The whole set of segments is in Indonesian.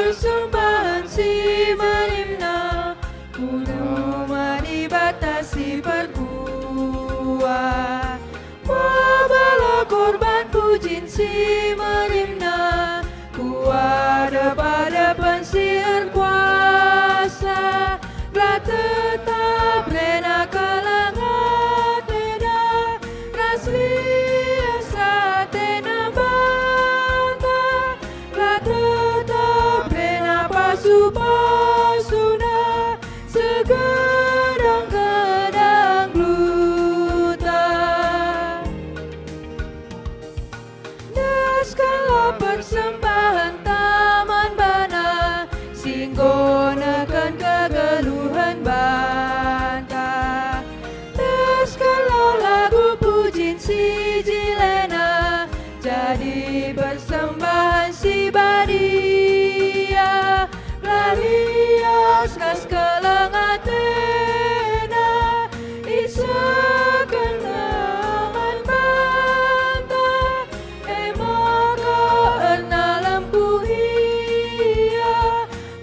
persembahan si merimna, kuno dibatasi perkuat. Wabalah korban pujin si merimna, kuada pada pensir kuasa, belah tetap rena kalangan teda, raslia satena banta, belah tetap rena pasu-pasuna, segedang-gedang gluta. Naskala persembahan taman bana, singgonakan kegeluhan banta. Naskala lagu pujin si jilena, jadi persembahan si badia. Larias kas kelengatena, isakan lengan banta, emaka erna lempuhia,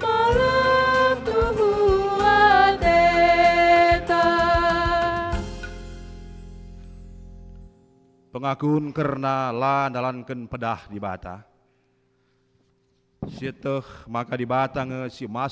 malam tuhuan teta. Pengakuan kerna la dalankan pedah di bata. Sieteh maka di bata nge si mas